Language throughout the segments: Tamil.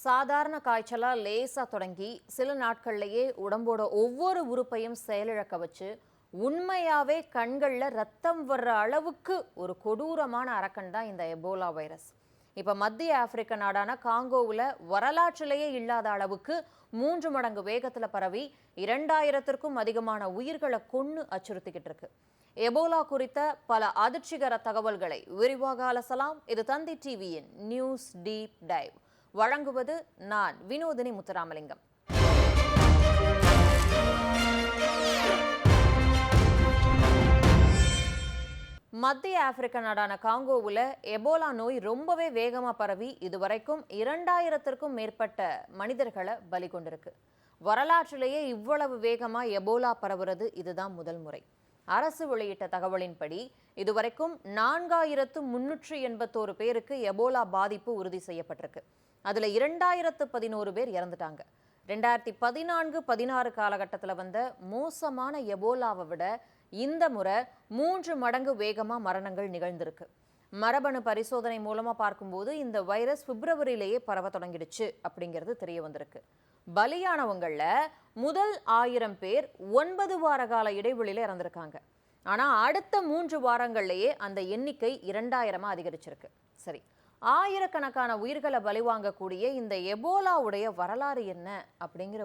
சாதாரண காய்ச்சலா லேசா தொடங்கி சில நாட்கள்லயே உடம்போட ஒவ்வொரு உறுப்பையும் செயலிழக்க வச்சு உண்மையாவே கண்கள்ல ரத்தம் வர்ற அளவுக்கு ஒரு கொடூரமான அரக்கன் தான் இந்த எபோலா வைரஸ். இப்ப மத்திய ஆப்பிரிக்க நாடான காங்கோவுல வரலாற்றிலேயே இல்லாத அளவுக்கு 3 மடங்கு வேகத்துல பரவி 2000த்திற்கும் அதிகமான உயிர்களை கொன்னு அச்சுறுத்திக்கிட்டு இருக்கு. எபோலா குறித்த பல அதிர்ச்சிகர தகவல்களை விரிவாக அலசலாம். இது தந்தி டிவியின் நியூஸ் டீப் டைவ். வழங்குவது நான் வினோதினி முத்துராமலிங்கம். மத்திய ஆப்பிரிக்க நாடான காங்கோவுல எபோலா நோய் ரொம்பவே வேகமா பரவி இதுவரைக்கும் 2000த்திற்கும் மேற்பட்ட மனிதர்களை பலி கொண்டிருக்கு. வரலாற்றிலேயே இவ்வளவு வேகமா எபோலா பரவுறது இதுதான் முதல் முறை. அரசு வெளியிட்ட தகவலின்படி இதுவரைக்கும் 4381 பேருக்கு எபோலா பாதிப்பு உறுதி செய்யப்பட்டிருக்கு. அதுல 2011 பேர் இறந்துட்டாங்க. 2014-16 காலகட்டத்தில் வந்த மோசமான எபோலாவை விட இந்த முறை 3 மடங்கு வேகமா மரணங்கள் நிகழ்ந்திருக்கு. மரபணு பரிசோதனை மூலமா பார்க்கும்போது இந்த வைரஸ் பிப்ரவரியிலேயே பரவ தொடங்கிடுச்சு அப்படிங்கிறது தெரிய வந்திருக்கு. பலியானவங்கள முதல் 1000 பேர் 9 வார கால இடைவெளியில இறந்திருக்காங்க. ஆனா அடுத்த 3 வாரங்கள்லயே அந்த எண்ணிக்கை 2000 அதிகரிச்சிருக்கு. சரி, ஆயிரக்கணக்கான உயிர்களை பலிவாங்கக்கூடிய இந்த எபோலாவுடைய வரலாறு என்ன அப்படிங்கிற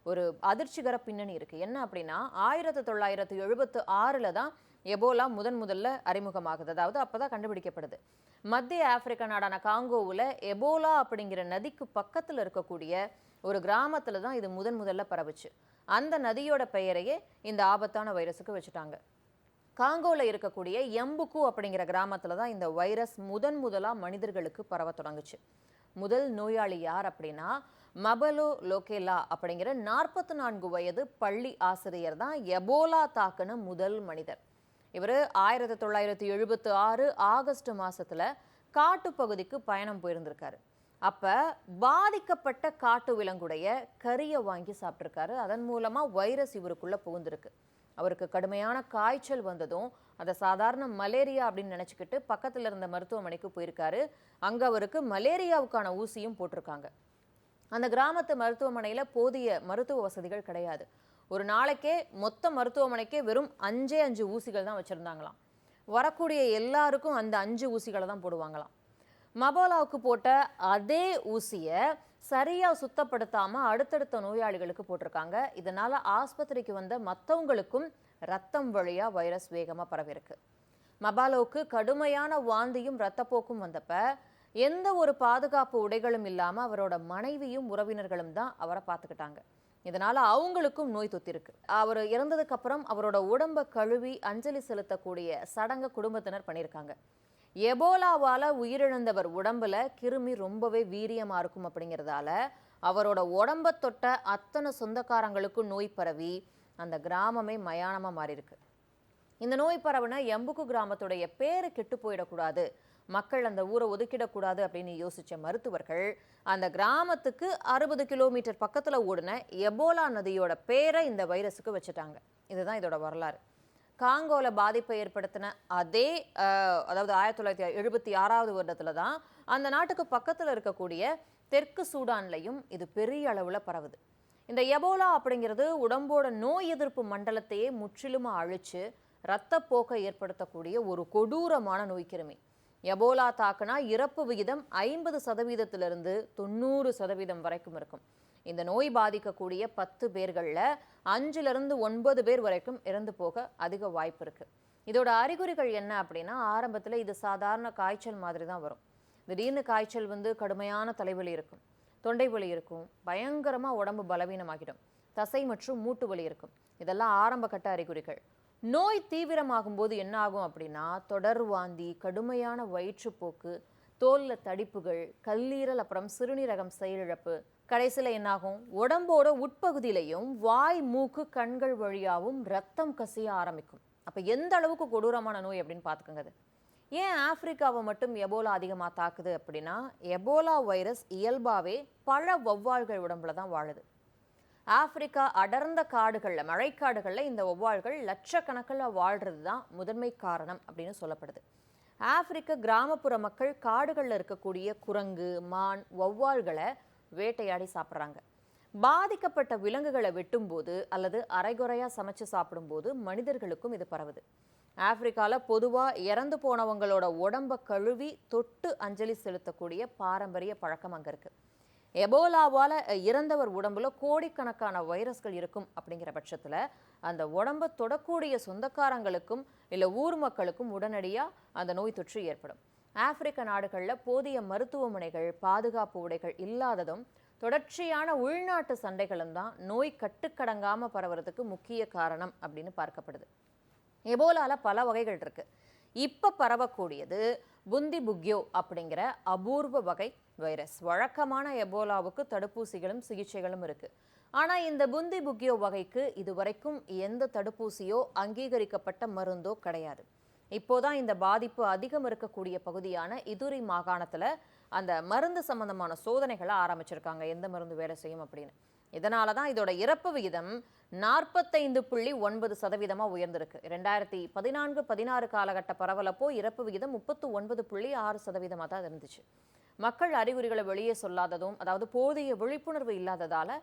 ஒரு அதிர்ச்சிகர பின்னணி இருக்கு. என்ன அப்படின்னா 1976 தான் எபோலா முதல்ல அறிமுகமாகுது. அதாவது அப்பதான் கண்டுபிடிக்கப்படுது. மத்திய ஆப்பிரிக்க நாடான காங்கோவுல எபோலா அப்படிங்கிற நதிக்கு பக்கத்துல இருக்கக்கூடிய ஒரு கிராமத்துல தான் இது முதல்ல பரவுச்சு. அந்த நதியோட பெயரையே இந்த ஆபத்தான வைரஸுக்கு வச்சுட்டாங்க. காங்கோல இருக்கக்கூடிய எம்புக்கு அப்படிங்கிற கிராமத்துல தான் இந்த வைரஸ் முதலா மனிதர்களுக்கு பரவ தொடங்குச்சு. முதல் நோயாளி யார் அப்படின்னா மபலோ லோகேலா அப்படிங்கிற 44 வயது பள்ளி ஆசிரியர் தான் எபோலா தாக்குன முதல் மனிதர். இவர் 1976 ஆகஸ்ட் மாசத்துல காட்டுப்பகுதிக்கு பயணம் போயிருந்திருக்காரு. அப்ப பாதிக்கப்பட்ட காட்டு விலங்குடைய கறியை வாங்கி சாப்பிட்டிருக்காரு. அதன் மூலமா வைரஸ் இவருக்குள்ள புகுந்திருக்கு. அவருக்கு கடுமையான காய்ச்சல் வந்ததும் அதை சாதாரண மலேரியா அப்படின்னு நினைச்சுக்கிட்டு பக்கத்துல இருந்த மருத்துவமனைக்கு போயிருக்காரு. அங்க அவருக்கு மலேரியாவுக்கான ஊசியும் போட்டிருக்காங்க. அந்த கிராமத்து மருத்துவமனையில போதிய மருத்துவ வசதிகள் கிடையாது. ஒரு நாளைக்கே மொத்த மருத்துவமனைக்கே வெறும் 5 ஊசிகள் தான் வச்சிருந்தாங்களாம். வரக்கூடிய எல்லாருக்கும் அந்த 5 ஊசிகளை தான் போடுவாங்களாம். மபோலாவுக்கு போட்ட அதே ஊசியை சரியா சுத்தப்படுத்தாம அடுத்தடுத்த நோயாளிகளுக்கு போட்டிருக்காங்க. இதனால ஆஸ்பத்திரிக்கு வந்த மற்றவங்களுக்கும் ரத்தம் வழியா வைரஸ் வேகமா பரவிருக்கு. மபாலோவுக்கு கடுமையான வாந்தியும் இரத்தப்போக்கும் வந்தப்ப எந்த ஒரு பாதுகாப்பு உடைகளும் இல்லாம அவரோட மனைவியும் உறவினர்களும் தான் அவரை பார்த்துக்கிட்டாங்க. இதனால அவங்களுக்கும் நோய் தொத்திருக்கு. அவர் இறந்ததுக்கு அப்புறம் அவரோட உடம்ப கழுவி அஞ்சலி செலுத்தக்கூடிய சடங்கு குடும்பத்தினர் பண்ணியிருக்காங்க. எபோலாவால உயிரிழந்தவர் உடம்புல கிருமி ரொம்பவே வீரியமா இருக்கும் அப்படிங்கிறதால அவரோட உடம்ப தொட்ட அத்தனை சொந்தக்காரங்களுக்கும் நோய் பரவி அந்த கிராமமே மயானமா மாறி இருக்கு. இந்த நோய் பரவுன எம்புக்கு கிராமத்துடைய பேரு கெட்டு போயிடக்கூடாது, மக்கள் அந்த ஊரை ஒதுக்கிடக்கூடாது அப்படின்னு யோசிச்ச மருத்துவர்கள் அந்த கிராமத்துக்கு 60 கிலோமீட்டர் பக்கத்துல ஓடுன எபோலா நதியோட பேரை இந்த வைரஸுக்கு வச்சுட்டாங்க. இதுதான் இதோட வரலாறு. காங்கோல பாதிப்பை ஏற்படுத்தின அதே அதாவது 1976 வருடத்துல தான் அந்த நாட்டுக்கு பக்கத்துல இருக்கக்கூடிய தெற்கு சூடான்லையும் இது பெரிய அளவுல பரவுது. இந்த எபோலா அப்படிங்கிறது உடம்போட நோய் எதிர்ப்பு மண்டலத்தையே முற்றிலுமா அழிச்சு இரத்தப்போக்கை ஏற்படுத்தக்கூடிய ஒரு கொடூரமான நோய்க்கிருமி. எபோலா தாக்குனா இறப்பு விகிதம் 50%லிருந்து 90% வரைக்கும் இருக்கும். இந்த நோய் பாதிக்கக்கூடிய 10 பேர்களில் 5லிருந்து 9 பேர் வரைக்கும் இறந்து போக அதிக வாய்ப்பு இருக்கு. இதோட அறிகுறிகள் என்ன அப்படின்னா ஆரம்பத்தில் இது சாதாரண காய்ச்சல் மாதிரி தான் வரும். திடீர்னு காய்ச்சல் வந்து கடுமையான தலைவலி இருக்கும், தொண்டை வலி இருக்கும், பயங்கரமா உடம்பு பலவீனமாகிடும், தசை மற்றும் மூட்டு வலி இருக்கும். இதெல்லாம் ஆரம்ப கட்ட அறிகுறிகள். நோய் தீவிரமாகும் போது என்ன ஆகும் அப்படின்னா தொடர் வாந்தி, கடுமையான வயிற்றுப்போக்கு, தோல்ல தடிப்புகள், கல்லீரல், அப்புறம் சிறுநீரகம் செயலிழப்பு. கடைசியில் என்னாகும், உடம்போட உட்பகுதியிலையும் வாய், மூக்கு, கண்கள் வழியாகவும் ரத்தம் கசிய ஆரம்பிக்கும். அப்ப எந்த அளவுக்கு கொடூரமான நோய் அப்படின்னு பார்த்துக்கோங்க. அது ஏன் ஆப்பிரிக்காவை மட்டும் எபோலா அதிகமாக தாக்குது அப்படின்னா எபோலா வைரஸ் இயல்பாவே பல வௌவால்கள் உடம்புல தான் வாழுது. ஆப்பிரிக்கா அடர்ந்த காடுகளில், மழைக்காடுகளில் இந்த வௌவால்கள் லட்சக்கணக்கில் வாழ்றது தான் முதன்மை காரணம் அப்படின்னு சொல்லப்படுது. ஆப்பிரிக்க கிராமப்புற மக்கள் காடுகளில் இருக்கக்கூடிய குரங்கு, மான், வௌவால்களை வேட்டையாடி சாப்பிட்றாங்க. பாதிக்கப்பட்ட விலங்குகளை வெட்டும்போது அல்லது அரைகுறையா சமைச்சு சாப்பிடும்போது மனிதர்களுக்கும் இது பரவுது. ஆப்பிரிக்கால பொதுவா இறந்து போனவங்களோட உடம்ப கழுவி தொட்டு அஞ்சலி செலுத்தக்கூடிய பாரம்பரிய பழக்கம் அங்க இருக்கு. எபோலாவால இறந்தவர் உடம்புல கோடிக்கணக்கான வைரஸ்கள் இருக்கும் அப்படிங்கிற பட்சத்துல அந்த உடம்ப தொடக்கூடிய சொந்தக்காரங்களுக்கும் இல்ல ஊர் மக்களுக்கும் உடனடியா அந்த நோய் தொற்று ஏற்படும். ஆப்பிரிக்க நாடுகள்ல போதிய மருத்துவமனைகள், பாதுகாப்பு உடைகள் இல்லாததும் தொடர்ச்சியான உள்நாட்டு சண்டைகளும் தான் நோய் கட்டுக்கடங்காம பரவுறதுக்கு முக்கிய காரணம் அப்படின்னு பார்க்கப்படுது. எபோலால பல வகைகள் இருக்கு. இப்ப பரவக்கூடியது புந்தி புக்யோ அப்படிங்கிற அபூர்வ வகை வைரஸ். வழக்கமான எபோலாவுக்கு தடுப்பூசிகளும் சிகிச்சைகளும் இருக்கு. ஆனா இந்த புந்தி புக்யோ வகைக்கு இதுவரைக்கும் எந்த தடுப்பூசியோ அங்கீகரிக்கப்பட்ட மருந்தோ கிடையாது. இப்போதான் இந்த பாதிப்பு அதிகம் இருக்கக்கூடிய பகுதியான இதுரி மாகாணத்துல அந்த மருந்து சம்பந்தமான சோதனைகளை ஆரம்பிச்சிருக்காங்க, எந்த மருந்து வேலை செய்யும் அப்படின்னு. இதனாலதான் இதோட இறப்பு விகிதம் 45.9% உயர்ந்திருக்கு. 2014-16 காலகட்ட பரவலப்போ இறப்பு விகிதம் 39.6% தான் இருந்துச்சு. மக்கள் அறிகுறிகளை வெளியே சொல்லாததும், அதாவது போதிய விழிப்புணர்வு இல்லாததால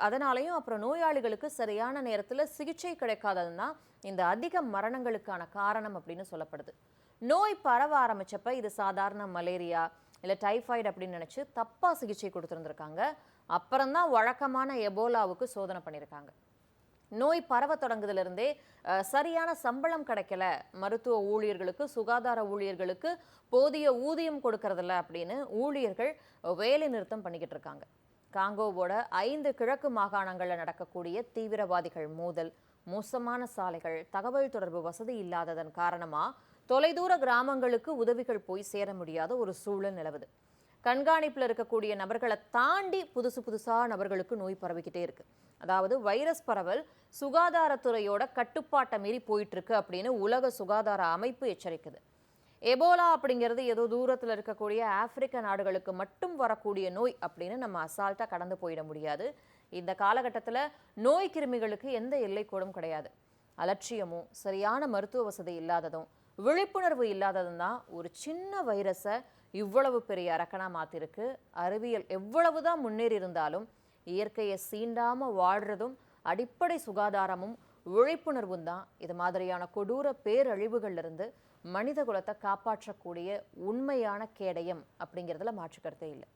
அதனாலையும் அப்புறம் நோயாளிகளுக்கு சரியான நேரத்துல சிகிச்சை கிடைக்காததும் தான் இந்த அதிக மரணங்களுக்கான காரணம் அப்படின்னு சொல்லப்படுது. நோய் பரவ ஆரம்பிச்சப்ப இது சாதாரண மலேரியா இல்ல டைஃபாய்டு அப்படின்னு நினைச்சு தப்பா சிகிச்சை கொடுத்துருந்துருக்காங்க. அப்புறம்தான் வழக்கமான எபோலாவுக்கு சோதனை பண்ணியிருக்காங்க. நோய் பரவ தொடங்குதுல இருந்தே சரியான சம்பளம் கிடைக்கல, மருத்துவ ஊழியர்களுக்கு, சுகாதார ஊழியர்களுக்கு போதிய ஊதியம் கொடுக்கறதில்ல அப்படின்னு ஊழியர்கள் வேலை நிறுத்தம் பண்ணிக்கிட்டு இருக்காங்க. காங்கோவோட 5 கிழக்கு மாகாணங்களில் நடக்கக்கூடிய தீவிரவாதிகள் மோதல், மோசமான சாலைகள், தகவல் தொடர்பு வசதி இல்லாததன் காரணமா தொலைதூர கிராமங்களுக்கு உதவிகள் போய் சேர முடியாத ஒரு சூழல் நிலவுது. கண்காணிப்புல இருக்கக்கூடிய நபர்களை தாண்டி புதுசா நபர்களுக்கு நோய் பரவிக்கிட்டே இருக்கு. அதாவது வைரஸ் பரவல் சுகாதாரத்துறையோட கட்டுப்பாட்டை மீறி போயிட்டு இருக்கு அப்படின்னு உலக சுகாதார அமைப்பு எச்சரிக்குது. எபோலா அப்படிங்கிறது ஏதோ தூரத்தில் இருக்கக்கூடிய ஆப்பிரிக்க நாடுகளுக்கு மட்டும் வரக்கூடிய நோய் அப்படின்னு நம்ம அசால்ட்டா கடந்து போயிட முடியாது. இந்த காலகட்டத்தில் நோய் கிருமிகளுக்கு எந்த எல்லைக்கோடும் கிடையாது. அலட்சியமும் சரியான மருத்துவ வசதி இல்லாததும் விழிப்புணர்வு இல்லாததும் தான் ஒரு சின்ன வைரஸை இவ்வளவு பெரிய அரக்கனா மாத்திருக்கு. அறிவியல் எவ்வளவுதான் முன்னேறி இருந்தாலும் இயற்கையை சீண்டாம வாழ்றதும் அடிப்படை சுகாதாரமும் விழிப்புணர்வும் தான் இது மாதிரியான கொடூர பேரழிவுகள்ல இருந்து மனித குலத்தை காப்பாற்றக்கூடிய உண்மையான கேடயம் அப்படிங்கிறதுல மாற்று கருத்தே இல்லை.